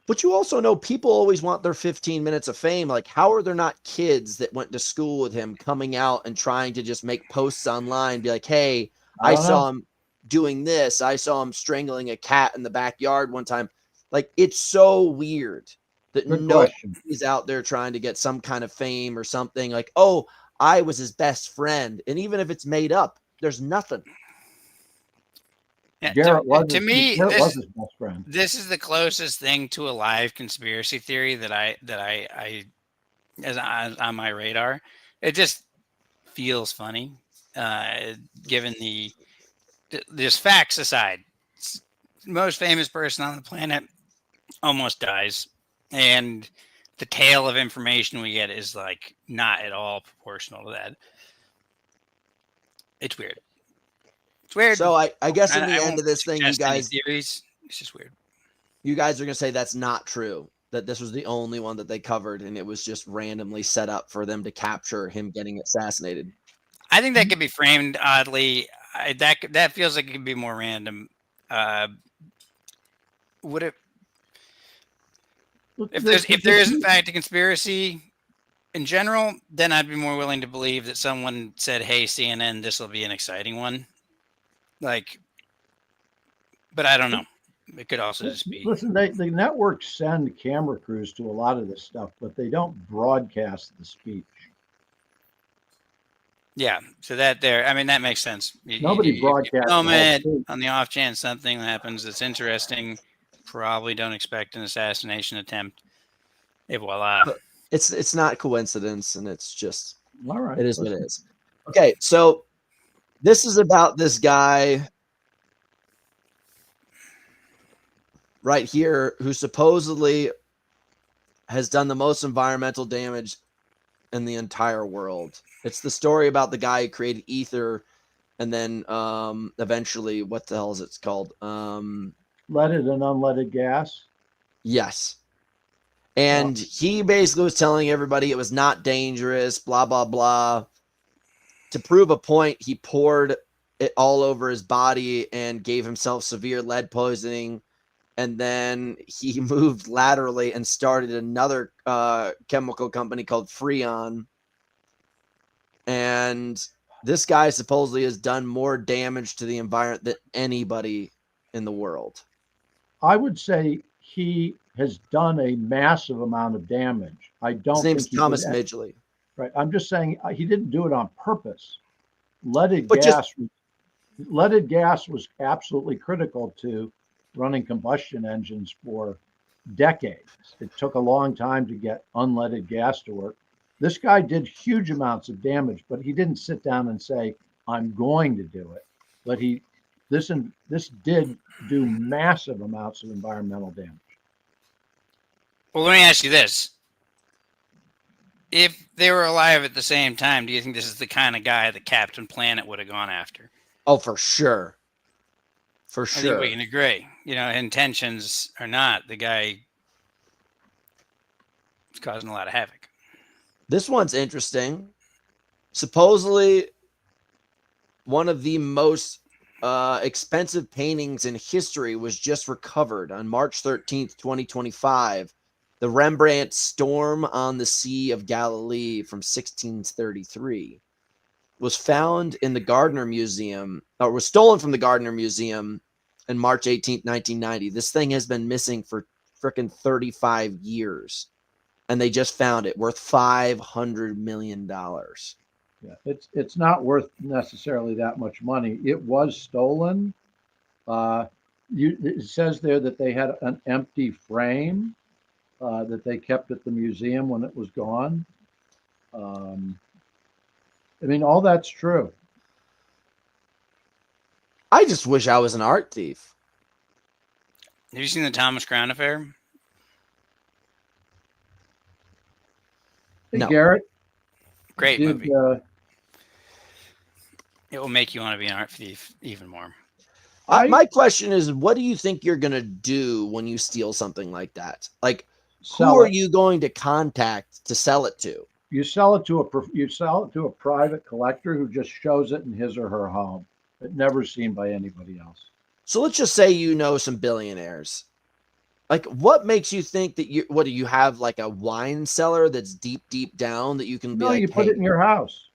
But you also know people always want their 15 minutes of fame. Like, how are there not kids that went to school with him coming out and trying to just make posts online, be like, hey, I saw him doing this. I saw him strangling a cat in the backyard one time. Like, it's so weird that nobody's out there trying to get some kind of fame or something. Like, oh, I was his best friend. And even if it's made up, there's nothing. Yeah, Garrett was to me, was his best friend. This is the closest thing to a live conspiracy theory that I as on my radar. It just feels funny, given the just facts aside. Most famous person on the planet almost dies, and the tail of information we get is like not at all proportional to that. It's weird. It's weird. So I guess in the end of this thing, you guys, theories, it's just weird. You guys are going to say that's not true, that this was the only one that they covered and it was just randomly set up for them to capture him getting assassinated. I think that could be framed oddly. That feels like it could be more random. Would it? If there is in fact a conspiracy in general, then I'd be more willing to believe that someone said, "Hey, CNN, this will be an exciting one." Like, but I don't know. It could also just be. Listen, the networks send camera crews to a lot of this stuff, but they don't broadcast the speech. Yeah, so that makes sense. Nobody broadcasts on the off chance something happens that's interesting. Probably don't expect an assassination attempt. Et voila. It's not coincidence, and it's just all right. It is what it is. Okay, so this is about this guy right here who supposedly has done the most environmental damage in the entire world. It's the story about the guy who created ether and then eventually, what the hell is it called? Leaded and unleaded gas. Yes. And he basically was telling everybody it was not dangerous, blah, blah, blah. To prove a point, he poured it all over his body and gave himself severe lead poisoning. And then he moved laterally and started another chemical company called Freon. And this guy supposedly has done more damage to the environment than anybody in the world. I would say he has done a massive amount of damage. I don't His name's think Thomas Midgley. Right. I'm just saying he didn't do it on purpose. Leaded gas was absolutely critical to running combustion engines for decades. It took a long time to get unleaded gas to work. This guy did huge amounts of damage, but he didn't sit down and say, I'm going to do it. But this did do massive amounts of environmental damage. Well, let me ask you this. If they were alive at the same time, do you think this is the kind of guy that Captain Planet would have gone after? Oh, for sure. For I sure. think we can agree. You know, intentions or not, the guy is causing a lot of havoc. This one's interesting. Supposedly, one of the most expensive paintings in history was just recovered on March 13th, 2025. The Rembrandt Storm on the Sea of Galilee from 1633 was found in the Gardner Museum, or was stolen from the Gardner Museum on March 18th, 1990. This thing has been missing for freaking 35 years, and they just found it, worth $500 million. Yeah, it's not worth necessarily that much money. It was stolen. It says there that they had an empty frame that they kept at the museum when it was gone. I mean, all that's true. I just wish I was an art thief. Have you seen the Thomas Crown Affair? Hey, No. Garrett, Great did movie. It will make you want to be an art thief even more. My question is, what do you think you're going to do when you steal something like that? Like, who are you going to contact to sell it to? You sell it to a private collector who just shows it in his or her home. It never seen by anybody else. So let's just say you know some billionaires. Like, what makes you think that what do you have, like a wine cellar that's deep, deep down that you can be like, you put it in your house.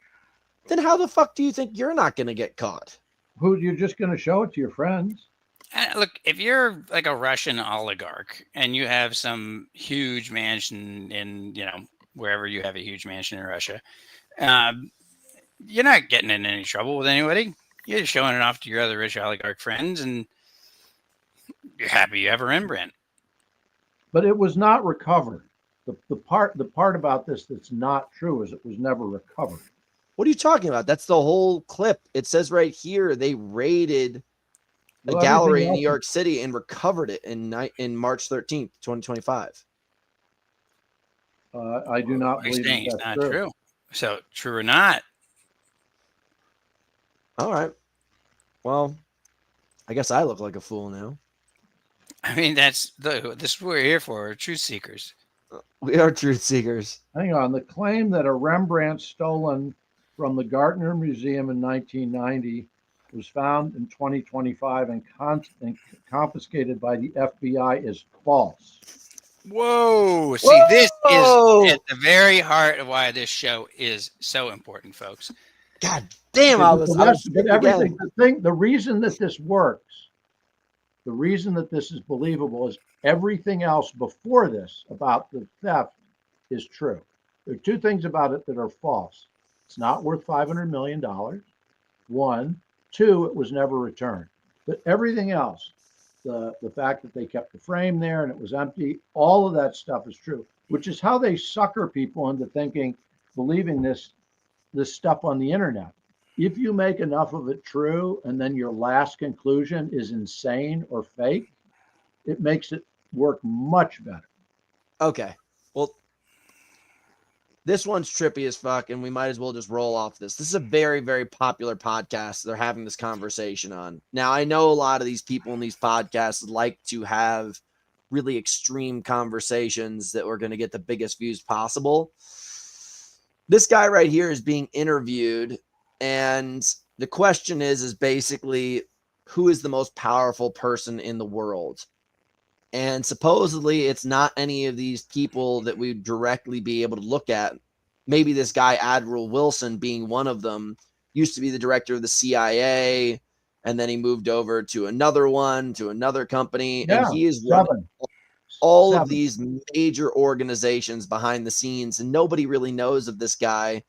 Then how the fuck do you think you're not going to get caught? You're just going to show it to your friends. Look, if you're like a Russian oligarch and you have some huge mansion in, wherever you have a huge mansion in Russia, you're not getting in any trouble with anybody. You're just showing it off to your other rich oligarch friends, and you're happy you have a Rembrandt. But it was not recovered. The part about this that's not true is it was never recovered. What are you talking about? That's the whole clip. It says right here they raided a gallery in New York City and recovered it in March 13th, 2025. I do not believe It's that's not true. true. So, true or not? All right. Well, I guess I look like a fool now. I mean, this is what we're here for. We're truth seekers. We are truth seekers. Hang on. The claim that a Rembrandt stolen from the Gardner Museum in 1990 was found in 2025 and confiscated by the FBI is false. Whoa. See, this is at the very heart of why this show is so important, folks. God damn, the reason that this works, the reason that this is believable is everything else before this about the theft is true. There are two things about it that are false. It's not worth $500 million. One. Two, it was never returned. But everything else, the fact that they kept the frame there and it was empty, all of that stuff is true, which is how they sucker people into believing this stuff on the internet. If you make enough of it true and then your last conclusion is insane or fake, it makes it work much better. Okay. Well, this one's trippy as fuck, and we might as well just roll off this. This is a very, very popular podcast they're having this conversation on. Now, I know a lot of these people in these podcasts like to have really extreme conversations that we're going to get the biggest views possible. This guy right here is being interviewed, and the question is basically, who is the most powerful person in the world? And supposedly it's not any of these people that we'd directly be able to look at. Maybe this guy, Admiral Wilson, being one of them, used to be the director of the CIA, and then he moved over to another company, and he is running all of these major organizations behind the scenes, and nobody really knows of this guy.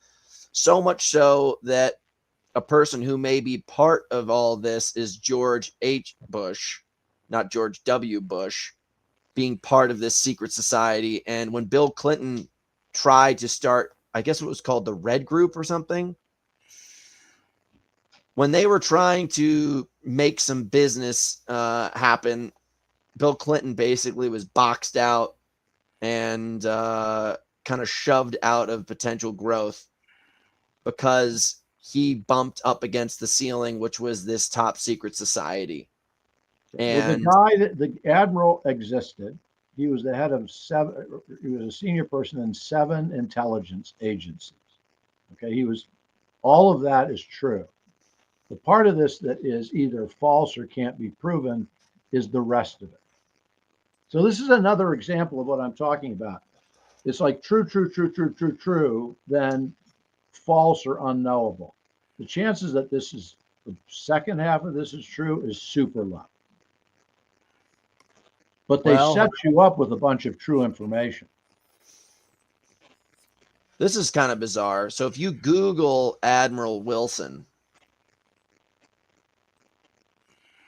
So much so that a person who may be part of all this is George H. Bush, not George W. Bush. being part of this secret society. And when Bill Clinton tried to start, I guess it was called the Red Group or something, when they were trying to make some business happen, Bill Clinton basically was boxed out and kind of shoved out of potential growth because he bumped up against the ceiling, which was this top secret society. And well, the Admiral existed. He was the head of 7. He was a senior person in 7 intelligence agencies. Okay, he was. All of that is true. The part of this that is either false or can't be proven is the rest of it. So this is another example of what I'm talking about. It's like true, then false or unknowable. The chances that this is the second half of this is true is super low. But they set you up with a bunch of true information. This is kind of bizarre. So if you Google Admiral Wilson,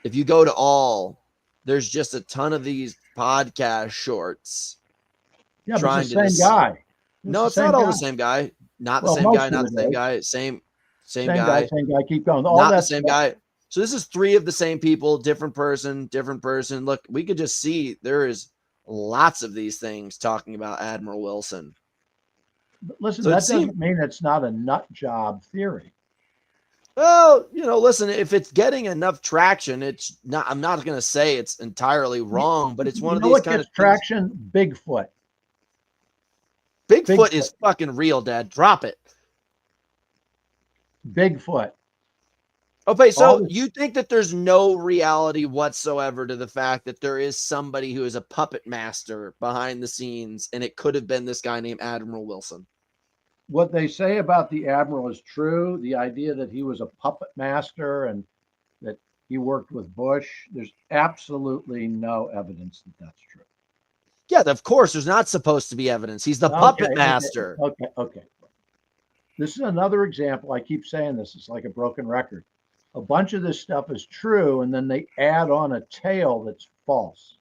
if you go to all, there's just a ton of these podcast shorts. Yeah, but it's the same guy. No, it's not all the same guy. Not the same guy. Not the same guy. Same guy. Same guy. Keep going. All not the same guy. So this is 3 of the same people, different person. Look, we could just see there is lots of these things talking about Admiral Wilson. But listen, so that doesn't mean it's not a nut job theory. Well, listen, if it's getting enough traction, it's not. I'm not going to say it's entirely wrong, but it's one of these kind of traction. Bigfoot. Bigfoot is fucking real, Dad. Drop it. Bigfoot. Okay, so you think that there's no reality whatsoever to the fact that there is somebody who is a puppet master behind the scenes, and it could have been this guy named Admiral Wilson? What they say about the Admiral is true. The idea that he was a puppet master and that he worked with Bush, there's absolutely no evidence that that's true. Yeah, of course, there's not supposed to be evidence. He's the puppet master. Okay. This is another example. I keep saying this. It's like a broken record. A bunch of this stuff is true, and then they add on a tale that's false.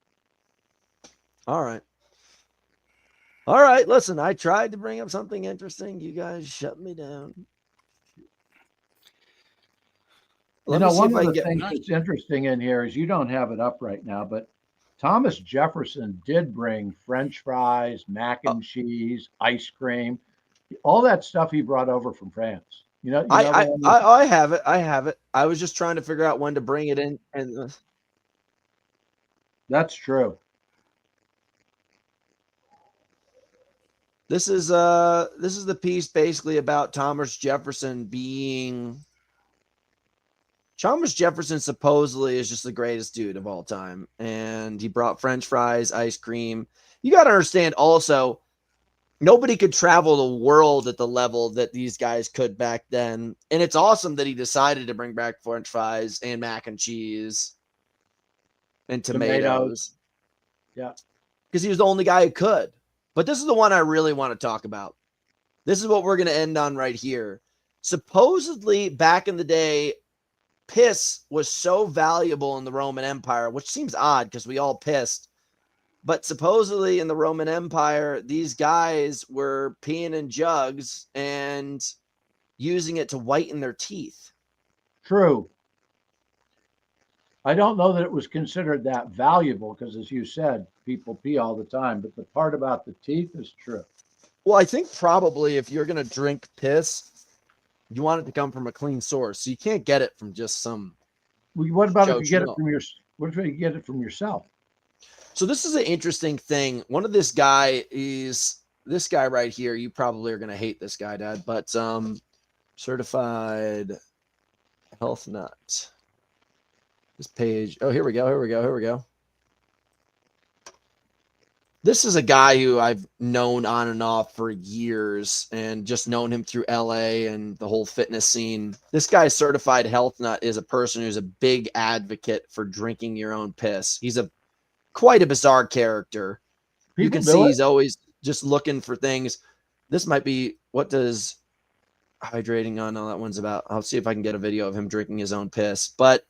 All right. Listen, I tried to bring up something interesting. You guys shut me down. One of the things that's interesting in here is you don't have it up right now, but Thomas Jefferson did bring French fries, mac and cheese, ice cream, all that stuff he brought over from France. I have it. I was just trying to figure out when to bring it in, and that's true. This is the piece basically about Thomas Jefferson supposedly is just the greatest dude of all time, and he brought French fries, ice cream. You got to understand also, nobody could travel the world at the level that these guys could back then. And it's awesome that he decided to bring back French fries and mac and cheese and tomatoes. Yeah. Because he was the only guy who could. But this is the one I really want to talk about. This is what we're going to end on right here. Supposedly, back in the day, piss was so valuable in the Roman Empire, which seems odd because we all pissed. But supposedly in the Roman Empire, these guys were peeing in jugs and using it to whiten their teeth. True. I don't know that it was considered that valuable because, as you said, people pee all the time. But the part about the teeth is true. Well, I think probably if you're going to drink piss, you want it to come from a clean source. So you can't get it from just some. Well, what about if you get it from what if you get it from yourself? So this is an interesting thing. One of this guy is this guy right here. You probably are going to hate this guy, Dad, but certified health nut. This page. Oh, here we go. This is a guy who I've known on and off for years and just known him through LA and the whole fitness scene. This guy's certified health nut is a person who's a big advocate for drinking your own piss. He's quite a bizarre character. You can see he's always just looking for things. This might be, what does hydrating on all that one's about? I'll see if I can get a video of him drinking his own piss. But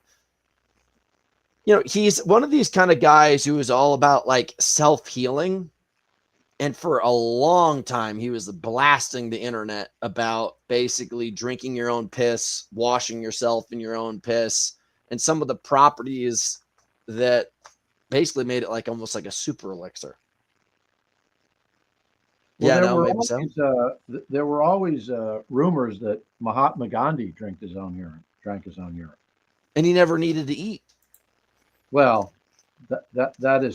you know, he's one of these kind of guys who is all about like self-healing. And for a long time, he was blasting the internet about basically drinking your own piss, washing yourself in your own piss, and some of the properties that basically made it like almost like a super elixir. Well, Yeah, there no, were maybe so. always, there were always rumors that Mahatma Gandhi drank his own urine. And he never needed to eat. Well, that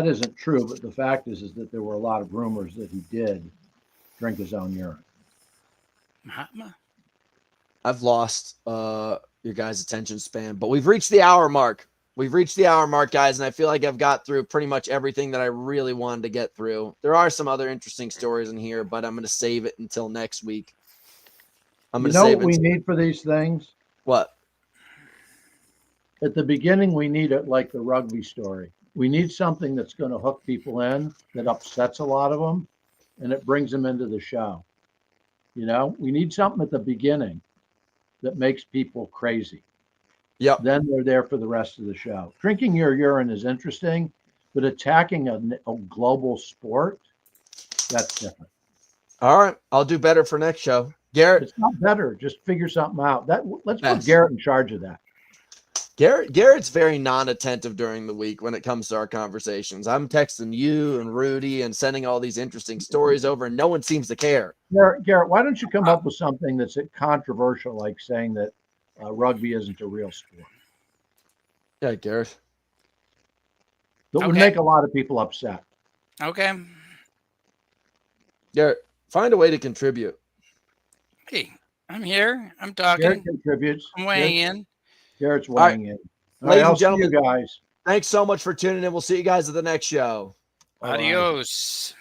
isn't true. But the fact is that there were a lot of rumors that he did drink his own urine. Mahatma. I've lost your guys' attention span, but we've reached the hour mark. We've reached the hour mark, guys, and I feel like I've got through pretty much everything that I really wanted to get through. There are some other interesting stories in here, but I'm going to save it until next week. I'm going to save what we it. need for these things? What? At the beginning, we need it like the rugby story. We need something that's going to hook people in, that upsets a lot of them, and it brings them into the show. You know, we need something at the beginning that makes people crazy. Yep. Then they're there for the rest of the show. Drinking your urine is interesting, but attacking a global sport, that's different. All right. I'll do better for next show. Garrett. It's not better. Just figure something out. Let's Yes. put Garrett in charge of that. Garrett's very non-attentive during the week when it comes to our conversations. I'm texting you and Rudy and sending all these interesting stories over, and no one seems to care. Garrett, why don't you come up with something that's controversial, like saying that rugby isn't a real sport? Yeah, Garrett. That would make a lot of people upset. Okay. Garrett, find a way to contribute. Hey, I'm here. I'm talking. Garrett contributes. I'm weighing in. Garrett's weighing in. All Ladies right, and gentlemen, see you guys. Thanks so much for tuning in. We'll see you guys at the next show. Adios.